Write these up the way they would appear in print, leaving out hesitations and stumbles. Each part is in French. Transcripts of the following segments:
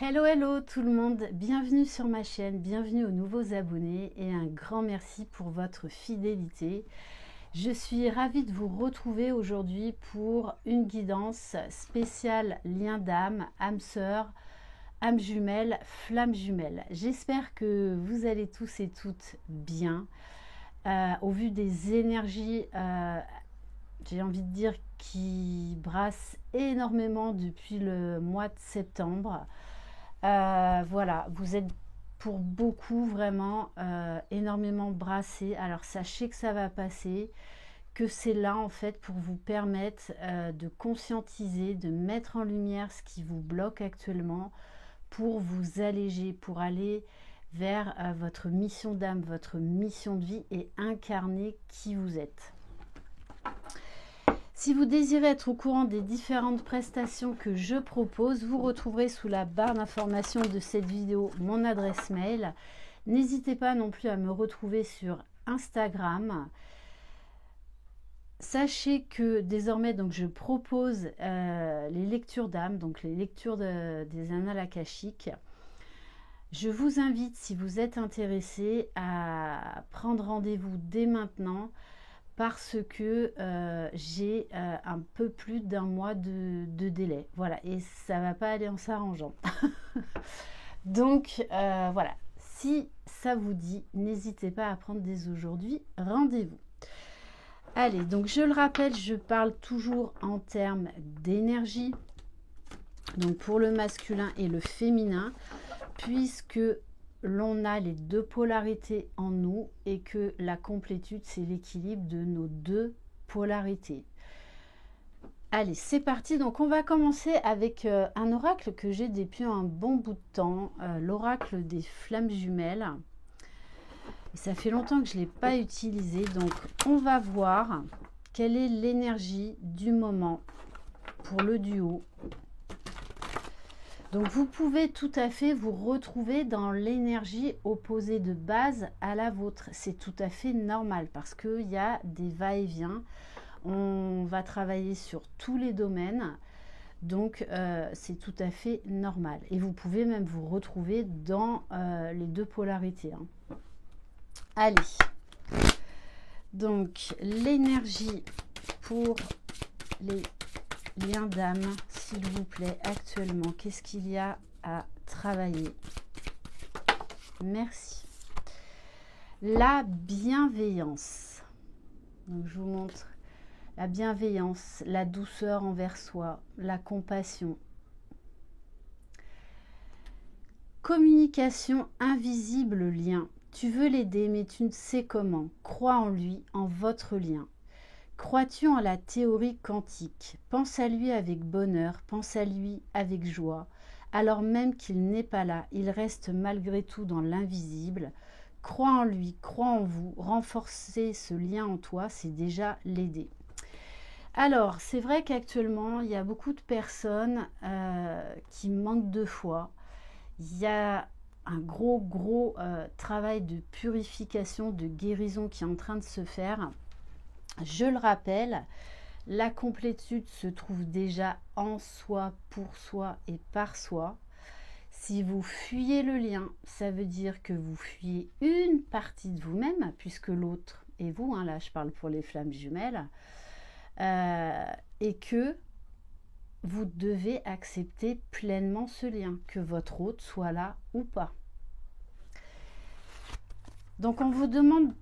Hello, hello tout le monde, bienvenue sur ma chaîne, bienvenue aux nouveaux abonnés et un grand merci pour votre fidélité. Je suis ravie de vous retrouver aujourd'hui pour une guidance spéciale lien d'âme, âme sœur, âme jumelle, flamme jumelle. J'espère que vous allez tous et toutes bien. Au vu des énergies, j'ai envie de dire, qui brassent énormément depuis le mois de septembre. Voilà, vous êtes pour beaucoup vraiment énormément brassé. Alors sachez que ça va passer, que c'est là en fait pour vous permettre de conscientiser, de mettre en lumière ce qui vous bloque actuellement, pour vous alléger, pour aller vers votre mission d'âme, votre mission de vie et incarner qui vous êtes. Si vous désirez être au courant des différentes prestations que je propose, vous retrouverez sous la barre d'information de cette vidéo mon adresse mail. N'hésitez pas non plus à me retrouver sur Instagram. Sachez que désormais donc, je propose les lectures d'âme, donc les lectures des annales akashiques. Je vous invite, si vous êtes intéressé, à prendre rendez-vous dès maintenant, parce que j'ai un peu plus d'un mois de délai. Voilà, et ça va pas aller en s'arrangeant. Donc voilà, si ça vous dit, n'hésitez pas à prendre dès aujourd'hui rendez-vous. Allez, donc je le rappelle, je parle toujours en termes d'énergie, donc pour le masculin et le féminin, puisque l'on a les deux polarités en nous et que la complétude, c'est l'équilibre de nos deux polarités. Allez, c'est parti. Donc, on va commencer avec un oracle que j'ai depuis un bon bout de temps, l'oracle des flammes jumelles. Et ça fait longtemps que je ne l'ai pas utilisé. Donc, on va voir quelle est l'énergie du moment pour le duo. Donc, vous pouvez tout à fait vous retrouver dans l'énergie opposée de base à la vôtre. C'est tout à fait normal parce qu'il y a des va-et-vient. On va travailler sur tous les domaines. Donc, c'est tout à fait normal. Et vous pouvez même vous retrouver dans les deux polarités. Allez. Donc, l'énergie pour les lien d'âme, s'il vous plaît, actuellement. Qu'est-ce qu'il y a à travailler? Merci. La bienveillance. Donc, je vous montre la bienveillance, la douceur envers soi, la compassion. Communication invisible lien. Tu veux l'aider, mais tu ne sais comment. Crois en lui, en votre lien. Crois-tu en la théorie quantique? Pense à lui avec bonheur, pense à lui avec joie. Alors même qu'il n'est pas là, il reste malgré tout dans l'invisible. Crois en lui, crois en vous, renforcer ce lien en toi, c'est déjà l'aider. Alors, c'est vrai qu'actuellement, il y a beaucoup de personnes qui manquent de foi. Il y a un gros travail de purification, de guérison qui est en train de se faire. Je le rappelle, la complétude se trouve déjà en soi, pour soi et par soi. Si vous fuyez le lien, ça veut dire que vous fuyez une partie de vous-même, puisque l'autre est vous, là je parle pour les flammes jumelles, et que vous devez accepter pleinement ce lien, que votre hôte soit là ou pas. Donc on vous demande...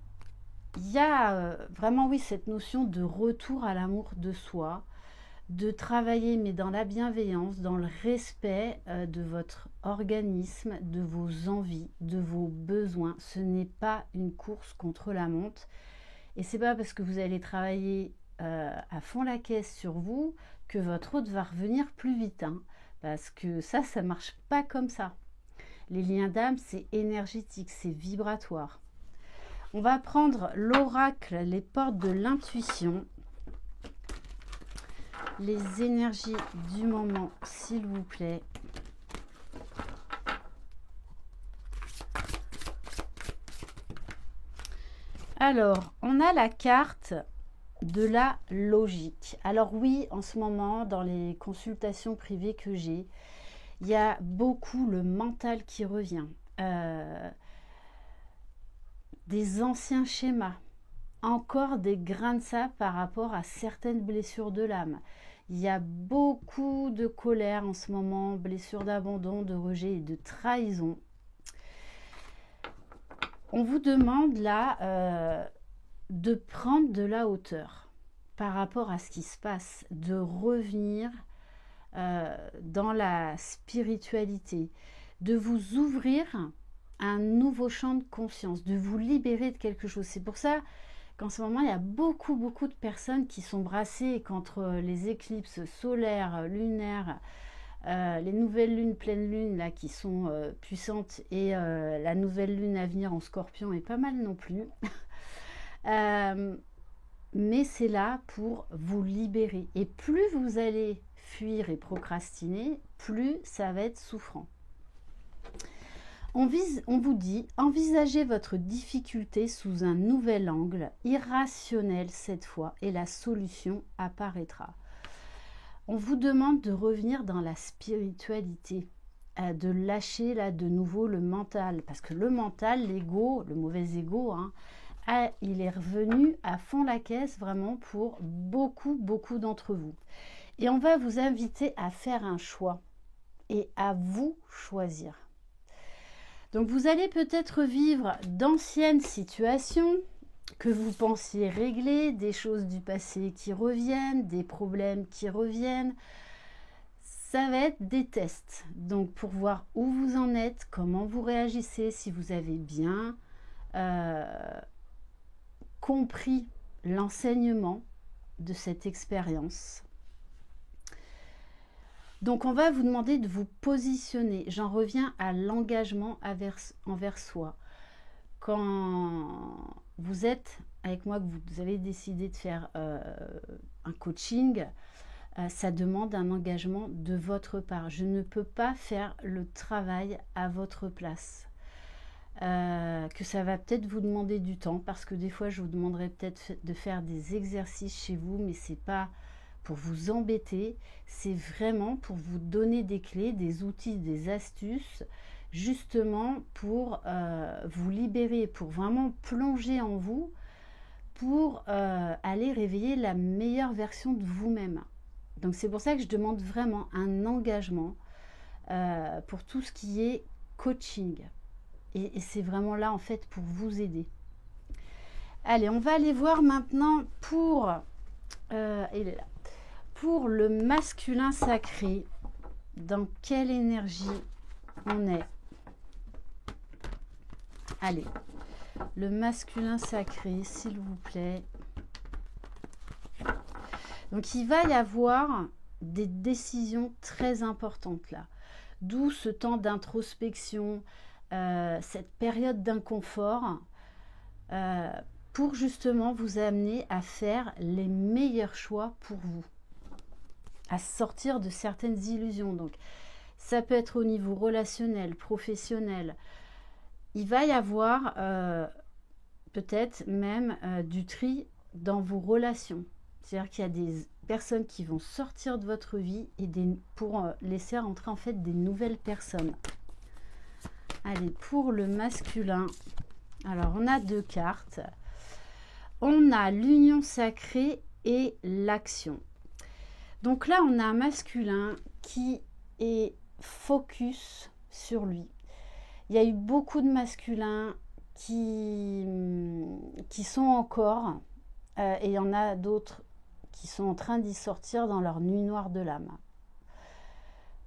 Il y a vraiment, oui, cette notion de retour à l'amour de soi, de travailler, mais dans la bienveillance, dans le respect de votre organisme, de vos envies, de vos besoins. Ce n'est pas une course contre la montre. Et c'est pas parce que vous allez travailler à fond la caisse sur vous que votre hôte va revenir plus vite. Parce que ça marche pas comme ça. Les liens d'âme, c'est énergétique, c'est vibratoire. On va prendre l'oracle, les portes de l'intuition, les énergies du moment, s'il vous plaît. Alors, on a la carte de la logique. Alors oui, en ce moment, dans les consultations privées que j'ai, Il y a beaucoup le mental qui revient, des anciens schémas, encore des grains de sable par rapport à certaines blessures de l'âme. Il y a beaucoup de colère en ce moment, blessures d'abandon, de rejet et de trahison. On vous demande là de prendre de la hauteur par rapport à ce qui se passe, de revenir dans la spiritualité, de vous ouvrir à un nouveau champ de conscience, de vous libérer de quelque chose. C'est pour ça qu'en ce moment, il y a beaucoup de personnes qui sont brassées contre les éclipses solaires, lunaires, les nouvelles lunes, pleines lunes, là, qui sont puissantes, et la nouvelle lune à venir en Scorpion est pas mal non plus. Mais c'est là pour vous libérer. Et plus vous allez fuir et procrastiner, plus ça va être souffrant. On vous dit, envisagez votre difficulté sous un nouvel angle, irrationnel cette fois, et la solution apparaîtra. On vous demande de revenir dans la spiritualité, de lâcher là de nouveau le mental, parce que le mental, l'ego, le mauvais ego, hein, il est revenu à fond la caisse vraiment pour beaucoup d'entre vous. Et on va vous inviter à faire un choix et à vous choisir. Donc vous allez peut-être vivre d'anciennes situations que vous pensiez régler, des choses du passé qui reviennent, des problèmes qui reviennent. Ça va être des tests. Donc pour voir où vous en êtes, comment vous réagissez, si vous avez bien compris l'enseignement de cette expérience. Donc on va vous demander de vous positionner. J'en reviens à l'engagement envers soi. Quand vous êtes avec moi, que vous avez décidé de faire un coaching, ça demande un engagement de votre part. Je ne peux pas faire le travail à votre place. Que ça va peut-être vous demander du temps, parce que des fois je vous demanderai peut-être de faire des exercices chez vous, mais c'est pas pour vous embêter, c'est vraiment pour vous donner des clés, des outils, des astuces, justement pour vous libérer, pour vraiment plonger en vous, pour aller réveiller la meilleure version de vous-même. Donc c'est pour ça que je demande vraiment un engagement pour tout ce qui est coaching. Et c'est vraiment là en fait pour vous aider. Allez, on va aller voir maintenant pour il est là. Pour le masculin sacré, dans quelle énergie on est? Allez, le masculin sacré, s'il vous plaît. Donc il va y avoir des décisions très importantes là. D'où ce temps d'introspection, cette période d'inconfort, pour justement vous amener à faire les meilleurs choix pour vous, à sortir de certaines illusions. Donc ça peut être au niveau relationnel, professionnel. Il va y avoir peut-être même du tri dans vos relations. C'est-à-dire qu'il y a des personnes qui vont sortir de votre vie et pour laisser rentrer en fait des nouvelles personnes. Allez, pour le masculin, alors on a deux cartes. On a l'union sacrée et l'action. Donc là, on a un masculin qui est focus sur lui. Il y a eu beaucoup de masculins qui sont encore, et il y en a d'autres qui sont en train d'y sortir dans leur nuit noire de l'âme.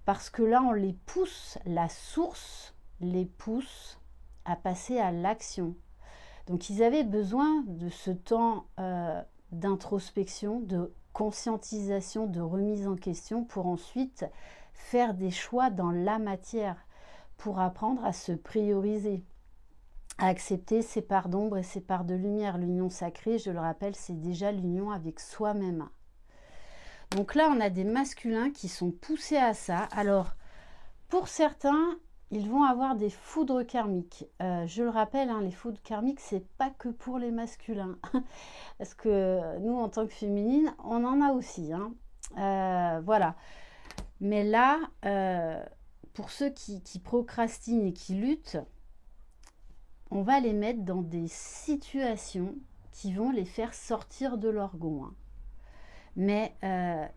Parce que là, on les pousse, la source les pousse à passer à l'action. Donc, ils avaient besoin de ce temps d'introspection, de conscientisation, de remise en question pour ensuite faire des choix dans la matière, pour apprendre à se prioriser, à accepter ses parts d'ombre et ses parts de lumière. L'union sacrée, je le rappelle, c'est déjà l'union avec soi-même. Donc là, on a des masculins qui sont poussés à ça. Alors, pour certains, ils vont avoir des foudres karmiques. Je le rappelle, hein, les foudres karmiques, c'est pas que pour les masculins. Parce que nous, en tant que féminines, on en a aussi. Hein. Voilà. Mais là, pour ceux qui procrastinent et qui luttent, on va les mettre dans des situations qui vont les faire sortir de leur gonds. Mais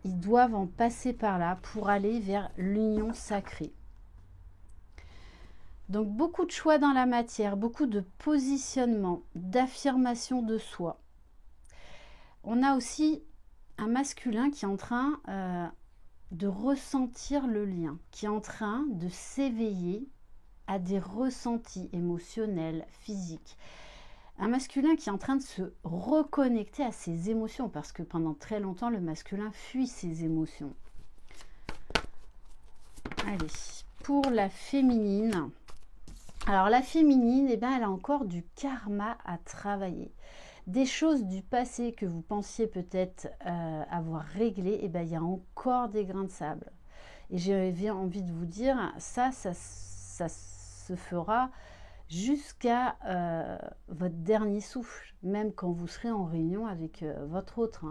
ils doivent en passer par là pour aller vers l'union sacrée. Donc beaucoup de choix dans la matière, beaucoup de positionnement, d'affirmation de soi. On a aussi un masculin qui est en train de ressentir le lien, qui est en train de s'éveiller à des ressentis émotionnels, physiques. Un masculin qui est en train de se reconnecter à ses émotions, parce que pendant très longtemps, le masculin fuit ses émotions. Allez, pour la féminine. Alors la féminine, eh ben, elle a encore du karma à travailler. Des choses du passé que vous pensiez peut-être avoir réglées, eh ben, il y a encore des grains de sable. Et j'ai envie de vous dire, ça se fera jusqu'à votre dernier souffle, même quand vous serez en réunion avec votre autre.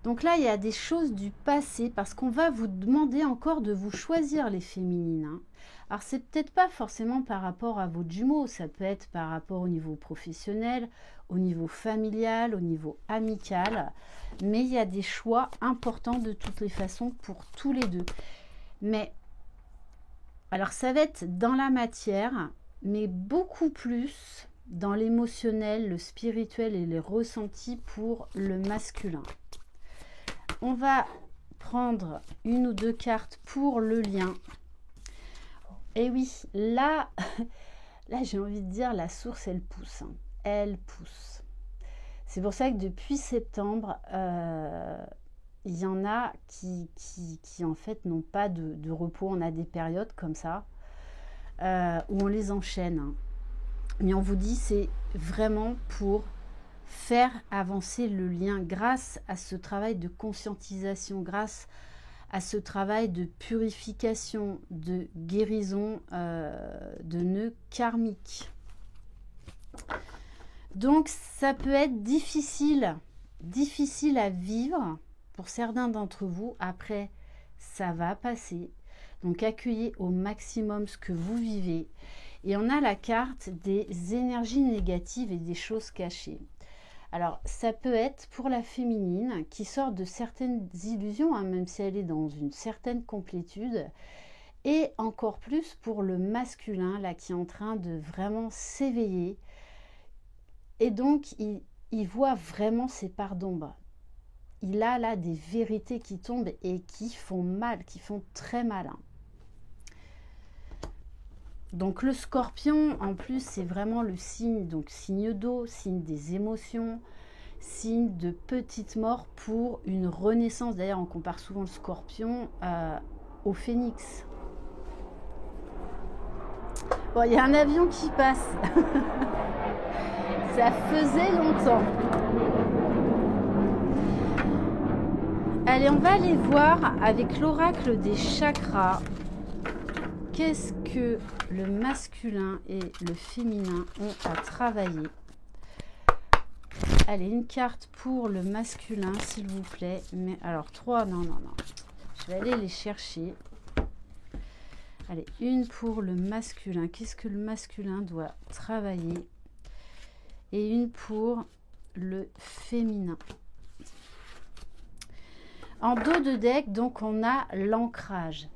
Donc là, il y a des choses du passé, parce qu'on va vous demander encore de vous choisir les féminines. Alors, c'est peut-être pas forcément par rapport à votre jumeau, ça peut être par rapport au niveau professionnel, au niveau familial, au niveau amical, mais il y a des choix importants de toutes les façons pour tous les deux. Mais alors, ça va être dans la matière, mais beaucoup plus dans l'émotionnel, le spirituel et les ressentis pour le masculin. On va prendre une ou deux cartes pour le lien. Et oui, là j'ai envie de dire, la source, elle pousse. Elle pousse. C'est pour ça que depuis septembre, il y en a qui en fait n'ont pas de repos. On a des périodes comme ça où on les enchaîne. Mais on vous dit, c'est vraiment pour faire avancer le lien grâce à ce travail de conscientisation, grâce à ce travail de purification, de guérison de nœuds karmiques. Donc ça peut être difficile à vivre pour certains d'entre vous. Après, ça va passer. Donc accueillez au maximum ce que vous vivez. Et on a la carte des énergies négatives et des choses cachées. Alors, ça peut être pour la féminine qui sort de certaines illusions, même si elle est dans une certaine complétude, et encore plus pour le masculin, là, qui est en train de vraiment s'éveiller. Et donc, il voit vraiment ses parts d'ombre. Il a là des vérités qui tombent et qui font mal, qui font très mal. Donc le scorpion, en plus, c'est vraiment le signe, donc signe d'eau, signe des émotions, signe de petite mort pour une renaissance. D'ailleurs, on compare souvent le scorpion au phénix. Bon, il y a un avion qui passe. Ça faisait longtemps. Allez, on va aller voir avec l'oracle des chakras. Qu'est-ce que le masculin et le féminin ont à travailler? Allez, une carte pour le masculin, s'il vous plaît. Mais alors, 3, non. Je vais aller les chercher. Allez, une pour le masculin. Qu'est-ce que le masculin doit travailler? Et une pour le féminin. En dos de deck, donc, on a l'ancrage.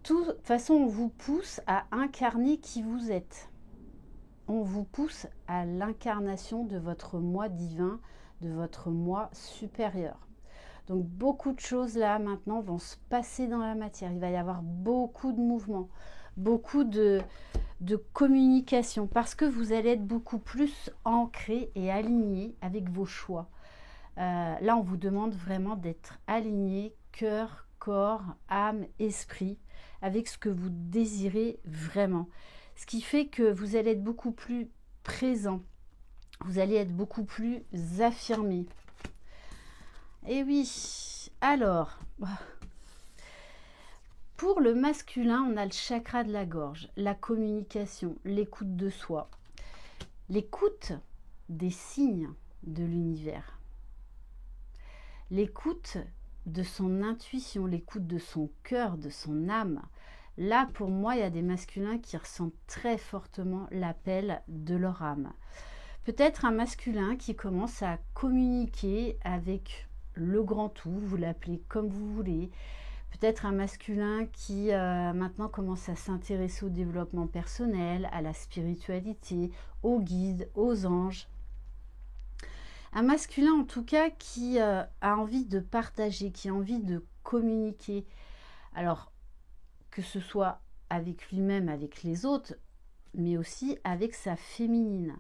De toute façon, on vous pousse à incarner qui vous êtes. On vous pousse à l'incarnation de votre moi divin, de votre moi supérieur. Donc, beaucoup de choses là, maintenant, vont se passer dans la matière. Il va y avoir beaucoup de mouvements, beaucoup de communication, parce que vous allez être beaucoup plus ancré et aligné avec vos choix. Là, on vous demande vraiment d'être aligné, cœur, corps, âme, esprit, avec ce que vous désirez vraiment. Ce qui fait que vous allez être beaucoup plus présent. Vous allez être beaucoup plus affirmé. Et oui, alors, pour le masculin, on a le chakra de la gorge, la communication, l'écoute de soi, l'écoute des signes de l'univers, l'écoute de son intuition, l'écoute de son cœur, de son âme. Là, pour moi, il y a des masculins qui ressentent très fortement l'appel de leur âme. Peut-être un masculin qui commence à communiquer avec le grand tout, vous l'appelez comme vous voulez. Peut-être un masculin qui maintenant commence à s'intéresser au développement personnel, à la spiritualité, aux guides, aux anges. Un masculin en tout cas qui a envie de partager, qui a envie de communiquer. Alors, que ce soit avec lui-même, avec les autres, mais aussi avec sa féminine.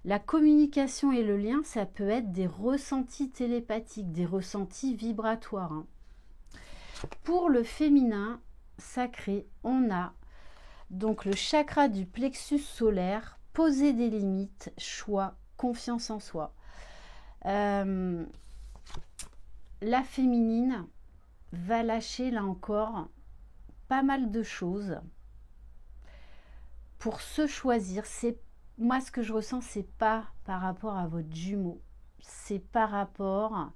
La communication et le lien, ça peut être des ressentis télépathiques, des ressentis vibratoires. Pour le féminin sacré, on a donc le chakra du plexus solaire, poser des limites, choix, confiance en soi. La féminine va lâcher là encore pas mal de choses pour se choisir. C'est moi ce que je ressens, c'est pas par rapport à votre jumeau, c'est par rapport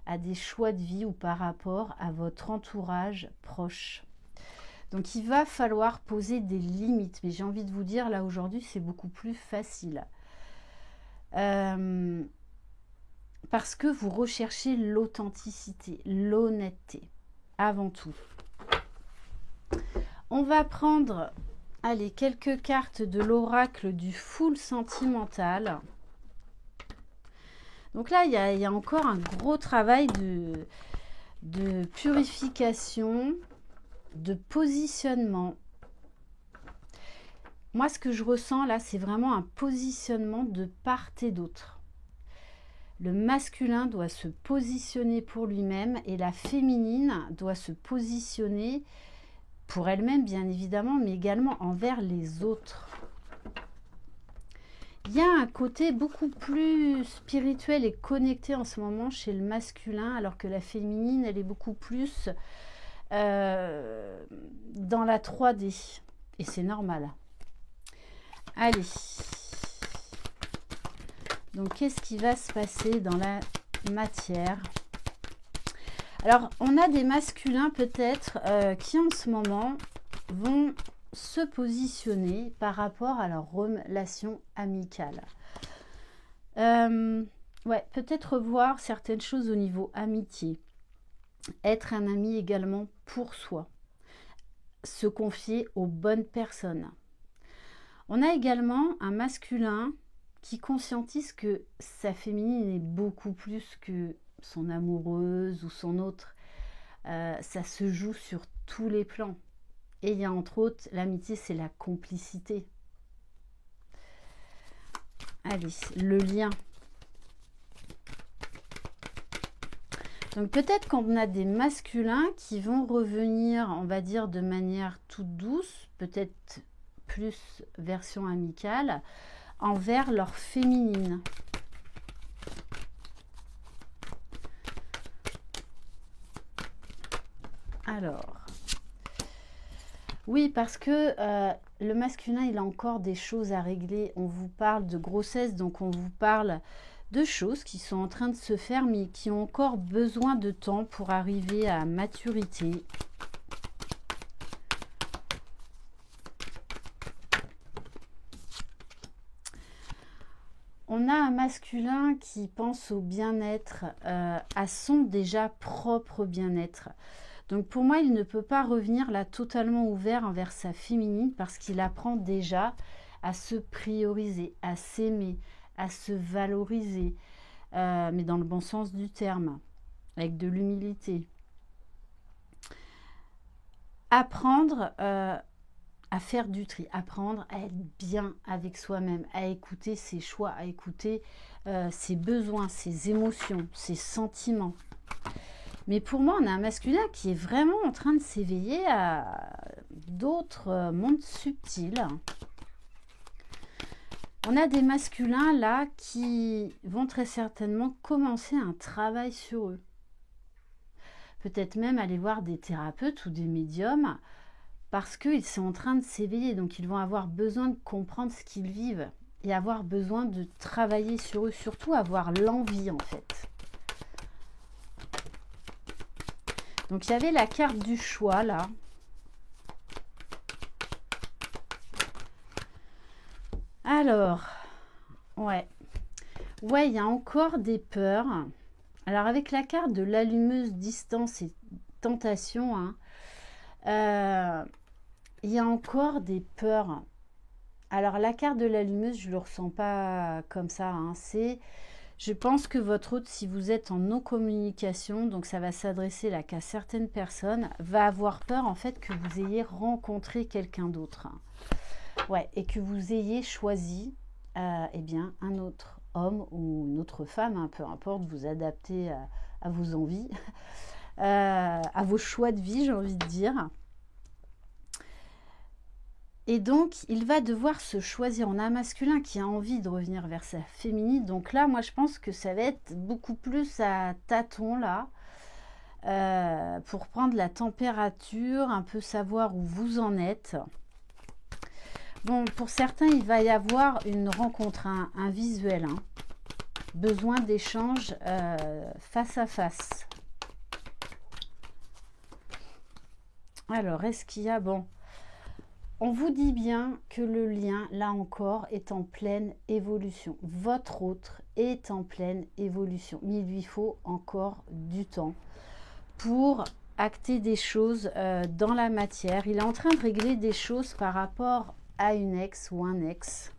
à des choix de vie ou par rapport à votre entourage proche. Donc il va falloir poser des limites, mais j'ai envie de vous dire là aujourd'hui c'est beaucoup plus facile parce que vous recherchez l'authenticité, l'honnêteté avant tout. On va prendre, allez, quelques cartes de l'oracle du Fool sentimental. Donc là, il y a encore un gros travail de purification, de positionnement. Moi, ce que je ressens là, c'est vraiment un positionnement de part et d'autre. Le masculin doit se positionner pour lui-même et la féminine doit se positionner pour elle-même, bien évidemment, mais également envers les autres. Il y a un côté beaucoup plus spirituel et connecté en ce moment chez le masculin, alors que la féminine, elle est beaucoup plus dans la 3D. Et c'est normal. Allez. Donc, qu'est-ce qui va se passer dans la matière ? Alors, on a des masculins peut-être qui en ce moment vont se positionner par rapport à leur relation amicale. Ouais, peut-être voir certaines choses au niveau amitié. Être un ami également pour soi. Se confier aux bonnes personnes. On a également un masculin qui conscientise que sa féminine est beaucoup plus que son amoureuse ou son autre. Ça se joue sur tous les plans. Et il y a entre autres, l'amitié, c'est la complicité. Allez, le lien. Donc peut-être qu'on a des masculins qui vont revenir, on va dire, de manière toute douce, peut-être plus version amicale, envers leur féminine. Alors, oui, parce que le masculin, il a encore des choses à régler. On vous parle de grossesse, donc on vous parle de choses qui sont en train de se faire, mais qui ont encore besoin de temps pour arriver à maturité. On a un masculin qui pense au bien-être, à son déjà propre bien-être. Donc pour moi, il ne peut pas revenir là totalement ouvert envers sa féminine parce qu'il apprend déjà à se prioriser, à s'aimer, à se valoriser, mais dans le bon sens du terme, avec de l'humilité. Apprendre à faire du tri, apprendre à être bien avec soi-même, à écouter ses choix, à écouter ses besoins, ses émotions, ses sentiments. Mais pour moi, on a un masculin qui est vraiment en train de s'éveiller à d'autres mondes subtils. On a des masculins là qui vont très certainement commencer un travail sur eux. Peut-être même aller voir des thérapeutes ou des médiums parce qu'ils sont en train de s'éveiller. Donc ils vont avoir besoin de comprendre ce qu'ils vivent et avoir besoin de travailler sur eux, surtout avoir l'envie en fait. Donc, il y avait la carte du choix, là. Alors, ouais. Ouais, il y a encore des peurs. Alors, avec la carte de l'allumeuse distance et tentation, hein, il y a encore des peurs. Alors, la carte de l'allumeuse, je ne le ressens pas comme ça. Hein. Je pense que votre hôte, si vous êtes en non-communication, donc ça va s'adresser là qu'à certaines personnes, va avoir peur en fait que vous ayez rencontré quelqu'un d'autre. Ouais, et que vous ayez choisi eh bien, un autre homme ou une autre femme, hein, peu importe, vous adaptez à vos envies, à vos choix de vie, j'ai envie de dire. Et donc, il va devoir se choisir. On a un masculin qui a envie de revenir vers sa féminine. Donc là, moi, je pense que ça va être beaucoup plus à tâtons, là, pour prendre la température, un peu savoir où vous en êtes. Bon, pour certains, il va y avoir une rencontre, un visuel, hein. Besoin d'échange face à face. Alors, est-ce qu'il y a... Bon... On vous dit bien que le lien, là encore, est en pleine évolution. Votre autre est en pleine évolution. Mais il lui faut encore du temps pour acter des choses dans la matière. Il est en train de régler des choses par rapport à une ex ou un ex.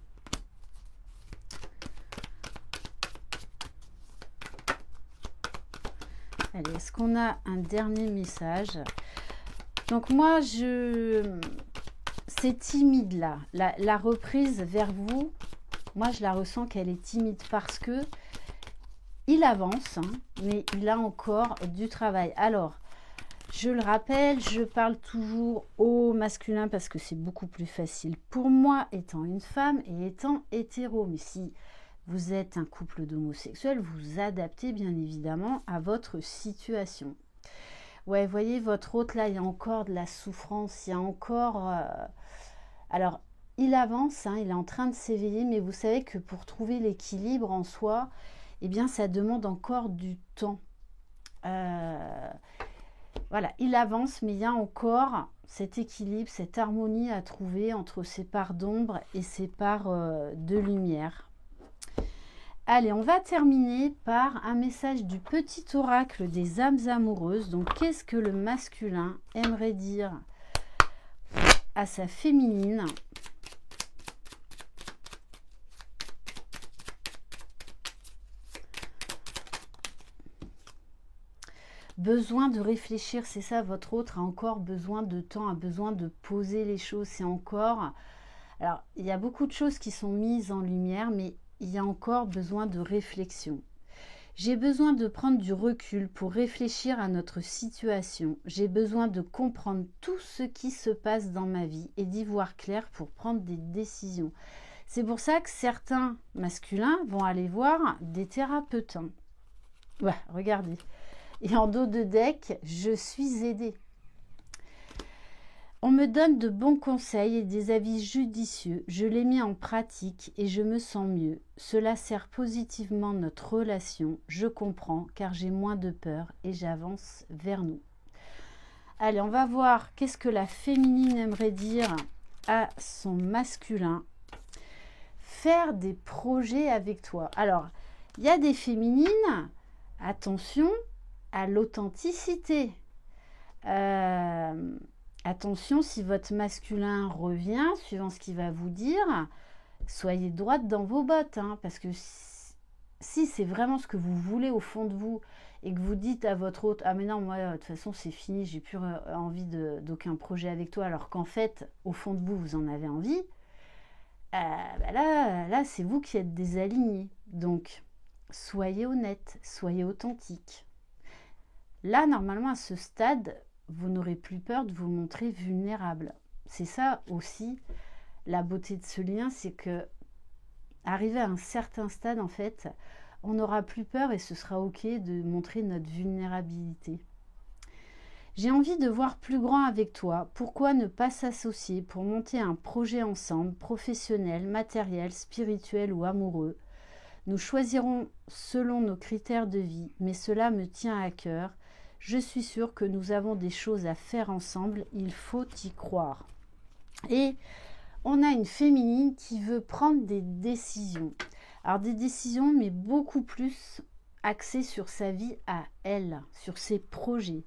Allez, est-ce qu'on a un dernier message? Donc moi, c'est timide là, la reprise vers vous, moi je la ressens qu'elle est timide parce que il avance, hein, mais il a encore du travail. Alors, je le rappelle, je parle toujours au masculin parce que c'est beaucoup plus facile pour moi étant une femme et étant hétéro. Mais si vous êtes un couple d'homosexuels, vous adaptez bien évidemment à votre situation. Ouais, vous voyez, votre hôte, là, il y a encore de la souffrance, il y a encore... Alors, il avance, hein, il est en train de s'éveiller, mais vous savez que pour trouver l'équilibre en soi, eh bien, ça demande encore du temps. Voilà, il avance, mais il y a encore cet équilibre, cette harmonie à trouver entre ces parts d'ombre et ces parts de lumière. Allez, on va terminer par un message du petit oracle des âmes amoureuses. Donc, qu'est-ce que le masculin aimerait dire à sa féminine? Besoin de réfléchir, c'est ça, votre autre a encore besoin de temps, a besoin de poser les choses. C'est encore... Alors, il y a beaucoup de choses qui sont mises en lumière, mais il y a encore besoin de réflexion. J'ai besoin de prendre du recul pour réfléchir à notre situation. J'ai besoin de comprendre tout ce qui se passe dans ma vie et d'y voir clair pour prendre des décisions. C'est pour ça que certains masculins vont aller voir des thérapeutes. Ouais, regardez. Et en dos de deck, je suis aidée. On me donne de bons conseils et des avis judicieux. Je les mets en pratique et je me sens mieux. Cela sert positivement notre relation. Je comprends car j'ai moins de peur et j'avance vers nous. Allez, on va voir qu'est-ce que la féminine aimerait dire à son masculin. Faire des projets avec toi. Alors, il y a des féminines, attention à l'authenticité. Attention, si votre masculin revient, suivant ce qu'il va vous dire, soyez droite dans vos bottes. Hein, parce que si c'est vraiment ce que vous voulez au fond de vous et que vous dites à votre hôte, ah mais non, moi, de toute façon, c'est fini, j'ai plus envie d'aucun projet avec toi, alors qu'en fait, au fond de vous, vous en avez envie, là, c'est vous qui êtes désaligné. Donc, soyez honnête, soyez authentique. Là, normalement, à ce stade, vous n'aurez plus peur de vous montrer vulnérable. C'est ça aussi, la beauté de ce lien, c'est que arrivé à un certain stade, en fait, on n'aura plus peur et ce sera ok de montrer notre vulnérabilité. J'ai envie de voir plus grand avec toi. Pourquoi ne pas s'associer pour monter un projet ensemble, professionnel, matériel, spirituel ou amoureux? Nous choisirons selon nos critères de vie, mais cela me tient à cœur. Je suis sûre que nous avons des choses à faire ensemble, il faut y croire. Et on a une féminine qui veut prendre des décisions. Alors des décisions, mais beaucoup plus axées sur sa vie à elle, sur ses projets.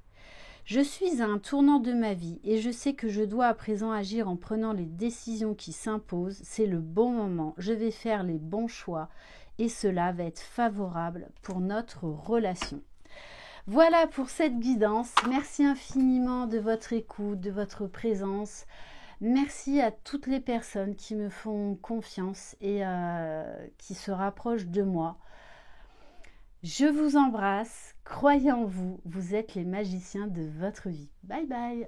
Je suis à un tournant de ma vie et je sais que je dois à présent agir en prenant les décisions qui s'imposent. C'est le bon moment, je vais faire les bons choix et cela va être favorable pour notre relation. Voilà pour cette guidance. Merci infiniment de votre écoute, de votre présence. Merci à toutes les personnes qui me font confiance et qui se rapprochent de moi. Je vous embrasse, croyez en vous, vous êtes les magiciens de votre vie. Bye bye.